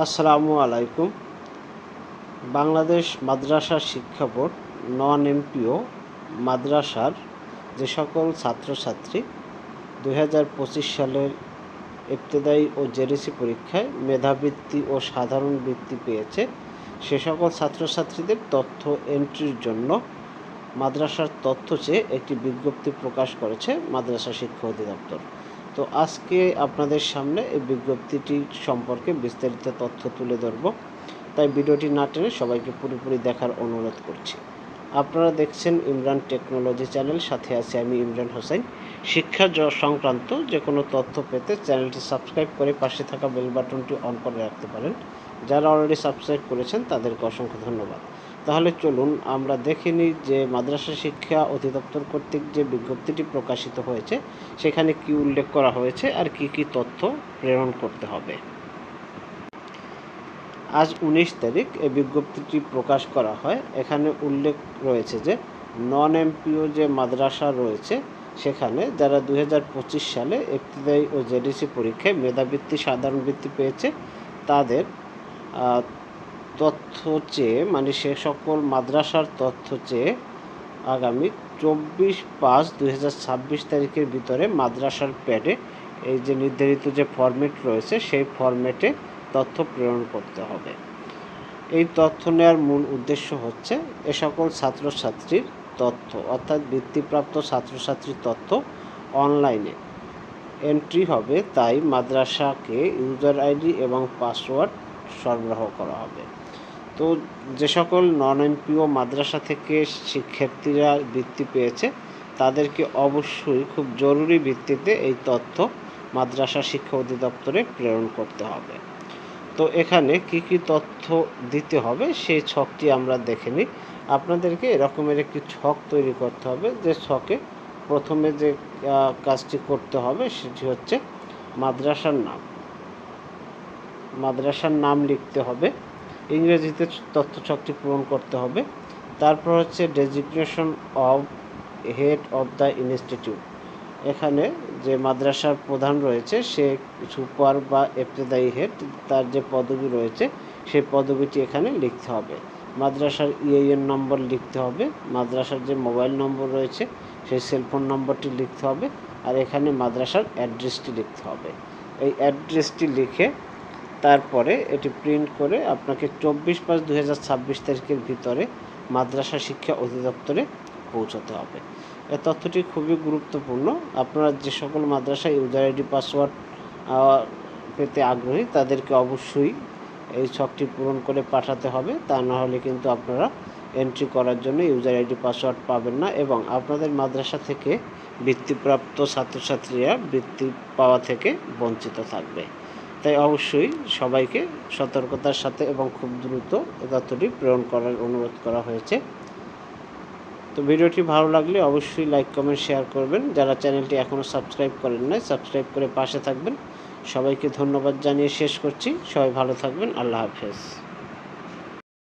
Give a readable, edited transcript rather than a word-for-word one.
আসসালামু আলাইকুম। বাংলাদেশ মাদ্রাসা শিক্ষা বোর্ড নন এমপিও মাদ্রাসার যে সকল ছাত্রছাত্রী 2025 সালের ইবতেদায়ী ও জেডিসি পরীক্ষায় মেধাবৃত্তি ও সাধারণ বৃত্তি পেয়েছে, সে সকল ছাত্রছাত্রীদের তথ্য এন্ট্রির জন্য মাদ্রাসার তথ্য চেয়ে একটি বিজ্ঞপ্তি প্রকাশ করেছে মাদ্রাসা শিক্ষা অধিদপ্তর। তো আজকে আপনাদের সামনে এই বিজ্ঞপ্তিটি সম্পর্কে বিস্তারিত তথ্য তুলে ধরব, তাই ভিডিওটি না টেনে সবাইকে পুরোপুরি দেখার অনুরোধ করছি। আপনারা দেখছেন ইমরান টেকনোলজি চ্যানেল, সাথে আছি আমি ইমরান হোসেন। শিক্ষা সংক্রান্ত যে কোনো তথ্য পেতে চ্যানেলটি সাবস্ক্রাইব করে পাশে থাকা বেল বাটনটি অন করে রাখতে পারেন। যারা অলরেডি সাবস্ক্রাইব করেছেন তাদেরকে অসংখ্য ধন্যবাদ। তাহলে চলুন আমরা দেখে নিই যে মাদ্রাসা শিক্ষা অধিদপ্তর কর্তৃক যে বিজ্ঞপ্তিটি প্রকাশিত হয়েছে সেখানে কি উল্লেখ করা হয়েছে আর কি কি তথ্য প্রেরণ করতে হবে। আজ 19 তারিখ এই বিজ্ঞপ্তিটি প্রকাশ করা হয়। এখানে উল্লেখ রয়েছে যে নন এমপিও যে মাদ্রাসা রয়েছে সেখানে যারা 2025 সালে ইবতেদায়ী ও জেডিসি পরীক্ষায় মেধাবৃত্তি সাধারণ বৃত্তি পেয়েছে তাদের তথ্য চেয়ে, মানে সে সকল মাদ্রাসার তথ্য চেয়ে আগামী 24/5/2026 তারিখের ভিতরে মাদ্রাসার প্যাডে এই যে নির্ধারিত যে ফরম্যাট রয়েছে সেই ফরম্যাটে তথ্য প্রেরণ করতে হবে। এই তথ্য নেওয়ার মূল উদ্দেশ্য হচ্ছে এ সকল ছাত্রছাত্রীর তথ্য, অর্থাৎ বৃত্তিপ্রাপ্ত ছাত্রছাত্রীর তথ্য অনলাইনে এন্ট্রি হবে, তাই মাদ্রাসাকে ইউজার আইডি এবং পাসওয়ার্ড সরবরাহ করা হবে। তো যে সকল নন এমপিও মাদ্রাসা থেকে শিক্ষার্থীরা বৃত্তি পেয়েছে তাদেরকে অবশ্যই খুব জরুরি ভিত্তিতে এই তথ্য মাদ্রাসা শিক্ষা অধিদপ্তরে প্রেরণ করতে হবে। তো এখানে কি কি তথ্য দিতে হবে সেই ছকটি আমরা দেখে নিই। আপনাদেরকে এরকমের একটি ছক তৈরি করতে হবে, যে ছকে প্রথমে যে কাজটি করতে হবে সেটি হচ্ছে মাদ্রাসার নাম লিখতে হবে, ইংরেজিতে তথ্য ছকটি পূরণ করতে হবে। তারপর হচ্ছে designation of head of the institute, এখানে যে মাদ্রাসার প্রধান রয়েছে সে সুপার বা ইবতেদায়ী হেড, তার যে পদবি রয়েছে সেই পদবিটি এখানে লিখতে হবে। মাদ্রাসার ইএন নম্বর লিখতে হবে, মাদ্রাসার যে মোবাইল নম্বর রয়েছে সেই সেলফোন নম্বরটি লিখতে হবে, আর এখানে মাদ্রাসার অ্যাড্রেসটি লিখতে হবে। এই অ্যাড্রেসটি লিখে তারপরে এটি প্রিন্ট করে আপনাকে 24/5/2026 তারিখের ভিতরে মাদ্রাসা শিক্ষা অধিদপ্তরে পৌঁছাতে হবে। এই তথ্যটি খুবই গুরুত্বপূর্ণ। আপনারা যে সকল মাদ্রাসায় ইউজার আইডি পাসওয়ার্ড পেতে আগ্রহী তাদেরকে অবশ্যই এই ছকটি পূরণ করে পাঠাতে হবে, তা না হলে কিন্তু আপনারা এন্ট্রি করার জন্য ইউজার আইডি পাসওয়ার্ড পাবেন না এবং আপনাদের মাদ্রাসা থেকে বৃত্তিপ্রাপ্ত ছাত্রছাত্রীরা বৃত্তি পাওয়া থেকে বঞ্চিত থাকবে। তাই অবশ্যই সবাইকে সতর্কতার সাথে এবং খুব দ্রুত এই তথ্যটি প্রেরণ করার অনুরোধ করা হয়েছে। তো ভিডিওটি ভালো লাগলে অবশ্যই লাইক, কমেন্ট, শেয়ার করবেন। যারা চ্যানেলটি এখনও সাবস্ক্রাইব করেন নাই সাবস্ক্রাইব করে পাশে থাকবেন। সবাইকে ধন্যবাদ জানিয়ে শেষ করছি। সবাই ভালো থাকবেন। আল্লাহ হাফেজ।